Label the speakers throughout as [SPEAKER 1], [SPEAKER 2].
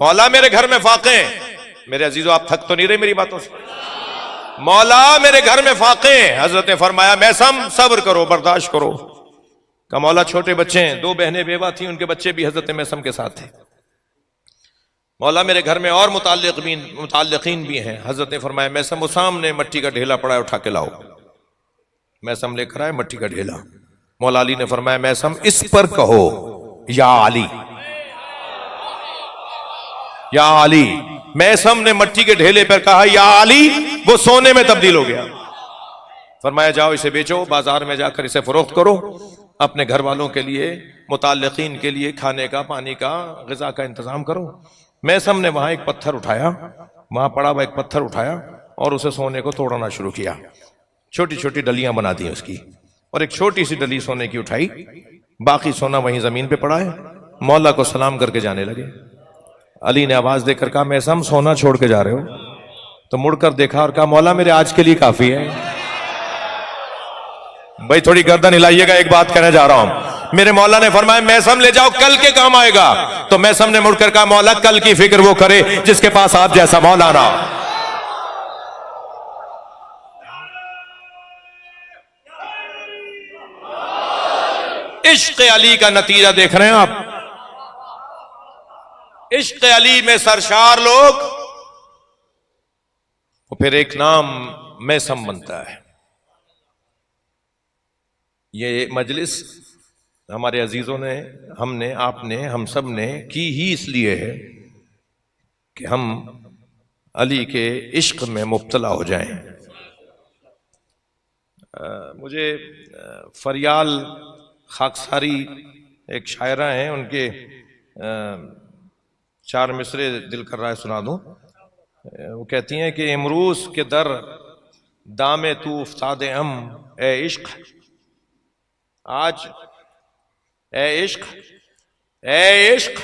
[SPEAKER 1] मौला मेरे घर में फाके, मेरे अजीजों आप थक तो नहीं रहे मेरी बातों से, मौला मेरे घर में फाके। हजरत ने फरमाया मैसम सब्र करो, बर्दाश्त करो। का मौला छोटे बच्चे हैं, 2 बहनें बेवा थी, उनके बच्चे भी हजरत मैसम के साथ थे। मौला मेरे घर में और मुताल्लिकीन भी हैं। हजरत ने फरमाया मैसम वो सामने मट्टी का ढेला पड़ा है, उठा के लाओ। मैसम लेकर आए मट्टी का ढेला। मौला अली ने फरमाया मैसम इस पर कहो या अली, या अली। मैसम ने मट्टी के ढेले पर कहा या अली, वो सोने में तब्दील हो गया। फरमाया जाओ इसे बेचो, बाजार में जाकर इसे फरोख्त करो, अपने घर वालों के लिए, मुताल्लिकीन के लिए खाने का, पानी का, ग़िज़ा का इंतजाम करो। मैसम ने वहां एक पत्थर उठाया, वहां पड़ा हुआ एक पत्थर उठाया और उसे सोने को तोड़ना शुरू किया। छोटी छोटी डलियां बना दी उसकी, और एक छोटी सी डली सोने की उठाई, बाकी सोना वहीं जमीन पे पड़ा है। मौला को सलाम करके जाने लगे। अली ने आवाज देकर कहा मैसम सोना छोड़ के जा रहे हो? तो मुड़कर देखा और कहा मौला मेरे आज के लिए काफी है। भाई थोड़ी गर्दन हिलाइएगा, एक बात कहने जा रहा हूं। मेरे मौला ने फरमाया मैसम ले जाओ, कल के काम आएगा। तो मैसम ने मुड़कर कहा मौला कल की फिक्र वो करे जिसके पास आप जैसा मौला ना। इश्क अली का नतीजा देख रहे हैं आप। इश्क अली में सरशार लोग, और फिर एक नाम मैसम बनता है। ये मजलिस हमारे अजीजों ने, हमने, आपने, हम सब ने की ही इसलिए है कि हम अली के इश्क में मुब्तला हो जाएं। मुझे फरियाल खाकसारी एक शायरा हैं, उनके 4 मिसरे दिल कर रहा है सुना दूं। वो कहती हैं कि इमरूस के दर दामे तू उफ्तादे हम ए इश्क, आज ए इश्क, ए इश्क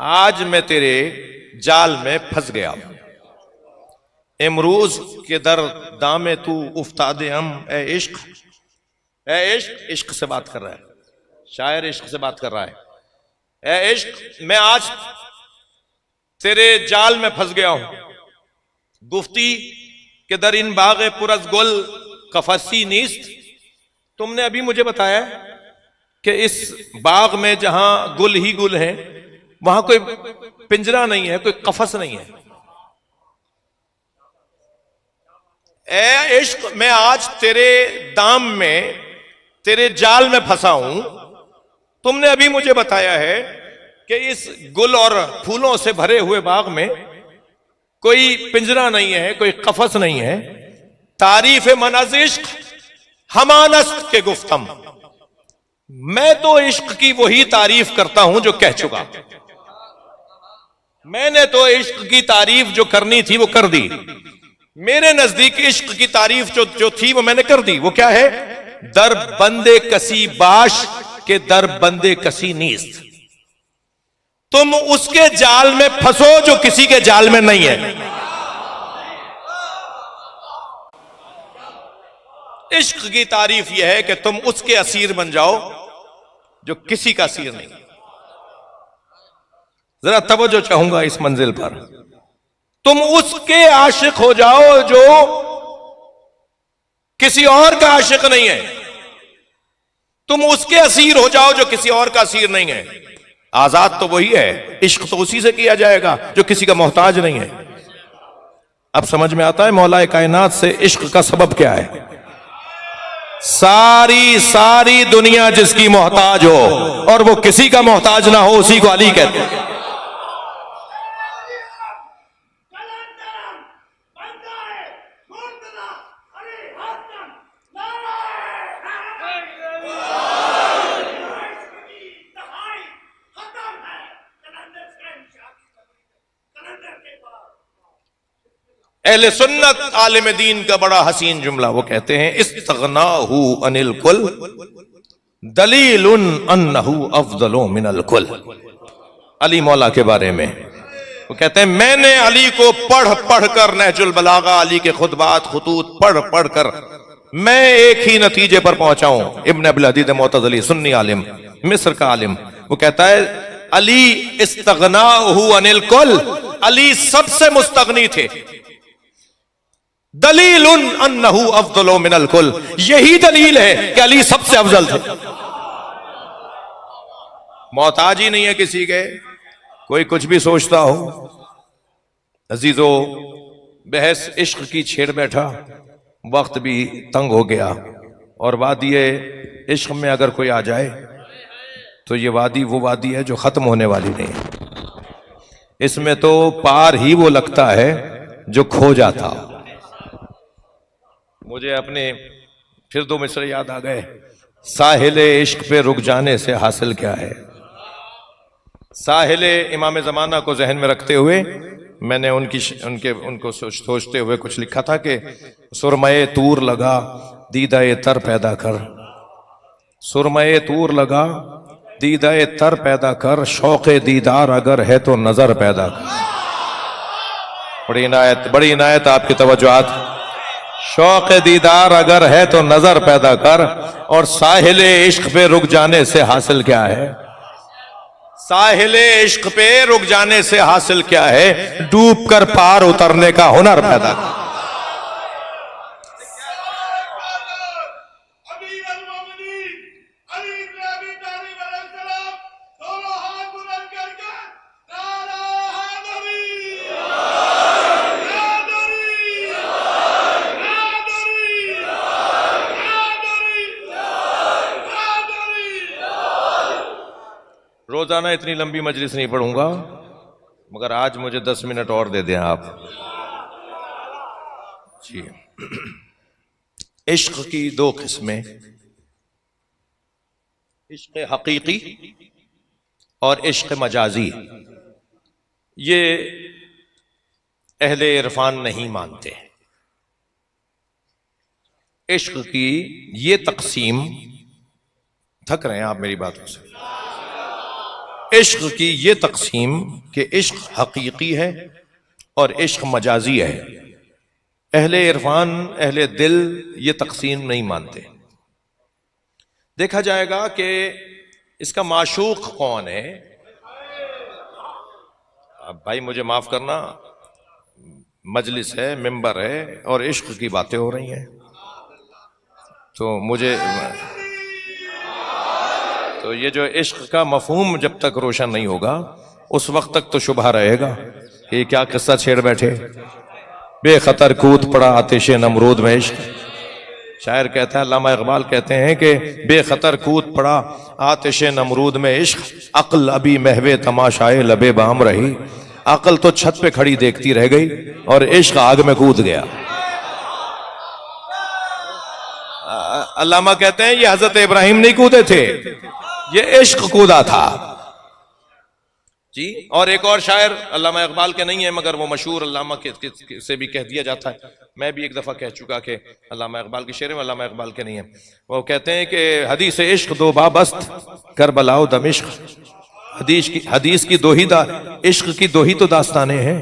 [SPEAKER 1] आज मैं तेरे जाल में फंस गया। इमरूज के दर दामे तू उफ्तादे हम ए इश्क, ए इश्क, इश्क से बात कर रहा है शायर, इश्क से बात कर रहा है। ए इश्क मैं आज तेरे जाल में फंस गया हूं। गुफ्ती के दर इन बागे पुरज गुल कफसी नीस्त, तुमने अभी मुझे बताया कि इस बाग में जहां गुल ही गुल है वहां कोई पिंजरा नहीं है, कोई कफस नहीं है। ए इश्क मैं आज तेरे दाम में, तेरे जाल में फंसा हूं। तुमने अभी मुझे बताया है कि इस गुल और फूलों से भरे हुए बाग में कोई पिंजरा नहीं है, कोई कफस नहीं है। तारीफ मनाज़ इश्क हमानस्त के गुफ्तम, मैं तो इश्क की वही तारीफ करता हूं जो कह चुका। मैंने तो इश्क की तारीफ जो करनी थी वो कर दी। मेरे नजदीक इश्क की तारीफ जो थी वो मैंने कर दी। वो क्या है? दर बंदे कसी बाश के दर बंदे कसी नीस्त, तुम उसके जाल में फंसो जो किसी के जाल में नहीं है। इश्क की तारीफ यह है कि तुम उसके असीर बन जाओ जो किसी का असीर नहीं। जरा तवज्जो चाहूंगा इस मंजिल पर। तुम उसके आशिक हो जाओ जो किसी और का आशिक नहीं है। तुम उसके असीर हो जाओ जो किसी और का असीर नहीं है। आजाद तो वही है, इश्क तो उसी से किया जाएगा जो किसी का मोहताज नहीं है। अब समझ में आता है मौलाए कायनात से इश्क का सबब क्या है। सारी दुनिया जिसकी मोहताज हो और वो किसी का मोहताज ना हो, उसी को अली कहते हैं। अहले सुन्नत आलिम दीन का बड़ा हसीन जुमला, वो कहते हैं इस्तगनाहु अनिल कुल दलीलुन अन्नहु अफजलु मिनल कुल। अली मौला के बारे में वो कहते हैं मैंने अली को पढ़ कर नहजुल बलागा, अली के खुतबात खुतूत पढ़ कर मैं एक ही नतीजे पर पहुंचा हूं। इब्न अबुल अदीद मुअतज़िली सुन्नी आलिम, मिस्र का आलिम, वो कहता है अली इस्तगनाहु अनिल कुल, अली सबसे मुस्तगनी थे। दलीलुन अन्नहु अफदलु मिनल कुल, यही दलील है कि अली सबसे अफजल थे। मोहताज ही नहीं है किसी के, कोई कुछ भी सोचता हो। अजीजों, बहस इश्क की छेड़ बैठा, वक्त भी तंग हो गया, और वादी इश्क में अगर कोई आ जाए तो ये वादी वो वादी है जो खत्म होने वाली नहीं है। इसमें तो पार ही वो लगता है जो खो जाता। मुझे अपने फिर दो मिसरे याद आ गए। साहिले इश्क पे रुक जाने से हासिल क्या है। साहिले इमाम ज़माना को जहन में रखते हुए मैंने उनको सोचते हुए कुछ लिखा था कि सुरमये तूर लगा दीदाए तर पैदा कर, सुरमये तूर लगा दीदाए तर पैदा कर, शौक़े दीदार अगर है तो नजर पैदा कर। बड़ी इनायत आपकी तवज्जुआत। शौक़े दीदार अगर है तो नजर पैदा कर, और साहिले इश्क पे रुक जाने से हासिल क्या है। साहिले इश्क पे रुक जाने से हासिल क्या है, डूब कर पार उतरने का हुनर पैदा कर। रोजाना इतनी लंबी मजलिस नहीं पढ़ूंगा, मगर आज मुझे 10 मिनट और दे दें आप जी। इश्क की दो किस्में, इश्क हकीकी और इश्क मजाजी। ये अहले इरफान नहीं मानते। इश्क की ये तकसीम, थक रहे हैं आप मेरी बातों से, इश्क की ये तकसीम कि इश्क हकीकी है और इश्क मजाजी है, अहले इरफान अहले दिल ये तकसीम नहीं मानते। देखा जाएगा कि इसका माशूक कौन है। अब भाई मुझे माफ करना, मजलिस है, मिंबर है और इश्क की बातें हो रही हैं, तो मुझे तो ये जो इश्क का मफहूम जब तक रोशन नहीं होगा उस वक्त तक तो शुबहा रहेगा कि क्या किस्सा छेड़ बैठे। बेखतर कूद पड़ा आतिश नमरूद में इश्क। शायर कहता है, अल्लामा इकबाल कहते हैं कि बेखतर कूद पड़ा आतिश नमरूद में इश्क, अक्ल अभी महवे तमाशाए लबे बाम रही। अक्ल तो छत पे खड़ी देखती रह गई और इश्क आग में कूद गया। अल्लामा कहते हैं ये हजरत इब्राहिम नहीं कूदे थे, ये इश्क कूदा था जी। और एक और शायर अल्लामा इकबाल के नहीं है मगर वो मशहूर अल्लामा से भी कह दिया जाता है, मैं भी एक दफा कह चुका कि अल्लामा इकबाल के शेर में, अल्लामा इकबाल के नहीं है। वो कहते हैं कि हदीस इश्क दो बाबस्त करबलाओ दमिश्क। हदीस की दो ही इश्क की दो ही तो दास्तानें हैं,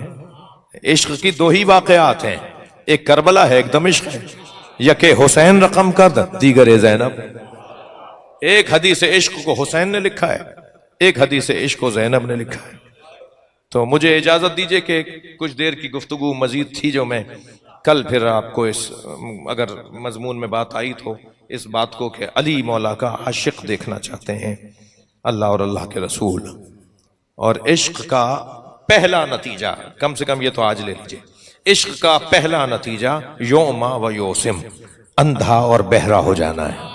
[SPEAKER 1] इश्क की दो ही वाकयात हैं, एक करबला है एक दमिश्क है। यके हुसैन रकम कर दीगर ज़ैनब। एक हदीस इश्क को हुसैन ने लिखा है, एक हदीस इश्क को ज़ैनब ने लिखा है। तो मुझे इजाजत दीजिए कि कुछ देर की गुफ्तगू मजीद थी जो मैं कल फिर आपको इस अगर मजमून में बात आई तो इस बात को कि अली मौला का आशिक देखना चाहते हैं, अल्लाह और अल्लाह के रसूल। और इश्क का पहला नतीजा, कम से कम ये तो आज ले लीजिए, इश्क का पहला नतीजा योमा व योसिम, अंधा और बहरा हो जाना है।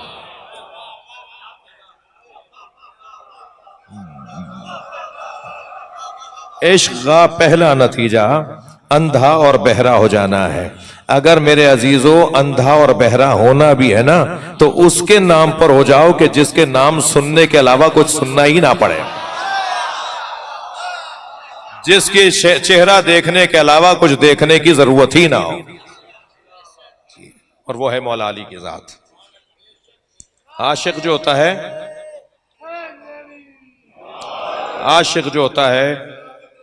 [SPEAKER 1] इश्क का पहला नतीजा अंधा और बहरा हो जाना है। अगर मेरे अजीजों अंधा और बहरा होना भी है ना तो उसके नाम पर हो जाओ कि जिसके नाम सुनने के अलावा कुछ सुनना ही ना पड़े, जिसके चेहरा देखने के अलावा कुछ देखने की जरूरत ही ना हो, और वो है मौला अली की जात। आशिक जो होता है, आशिक जो होता है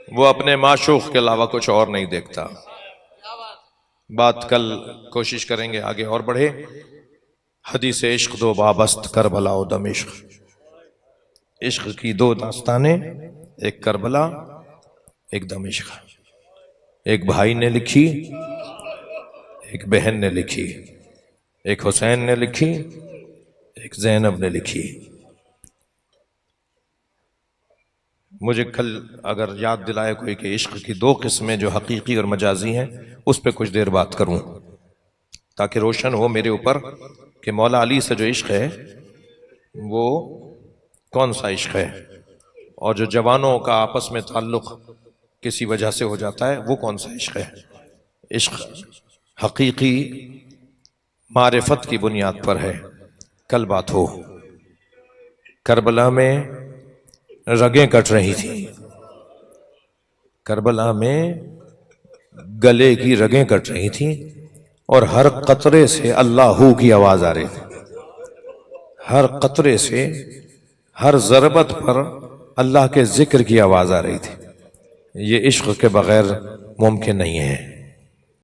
[SPEAKER 1] वो अपने माशूक के अलावा कुछ और नहीं देखता। बात कल कोशिश करेंगे आगे और बढ़े। हदीस इश्क दो बाबस्त करबला दमिश्क, इश्क की दो दास्तानें एक करबला, एक दमिश्क। एक भाई ने लिखी, एक बहन ने लिखी, एक हुसैन ने लिखी, एक ज़ैनब ने लिखी। मुझे कल अगर याद दिलाए कोई कि इश्क की दो किस्में जो हकीकी और मजाजी हैं, उस पर कुछ देर बात करूं ताकि रोशन हो मेरे ऊपर कि मौला अली से जो इश्क है वो कौन सा इश्क है, और जो जवानों का आपस में ताल्लुक किसी वजह से हो जाता है वो कौन सा इश्क है। इश्क हकीकी मारिफत की बुनियाद पर है। कल बात हो, करबला में रगें कट रही थी, करबला में गले की रगें कट रही थी और हर कतरे से अल्लाहू की आवाज आ रही थी। हर कतरे से, हर ज़रबत पर अल्लाह के जिक्र की आवाज आ रही थी। ये इश्क के बगैर मुमकिन नहीं है।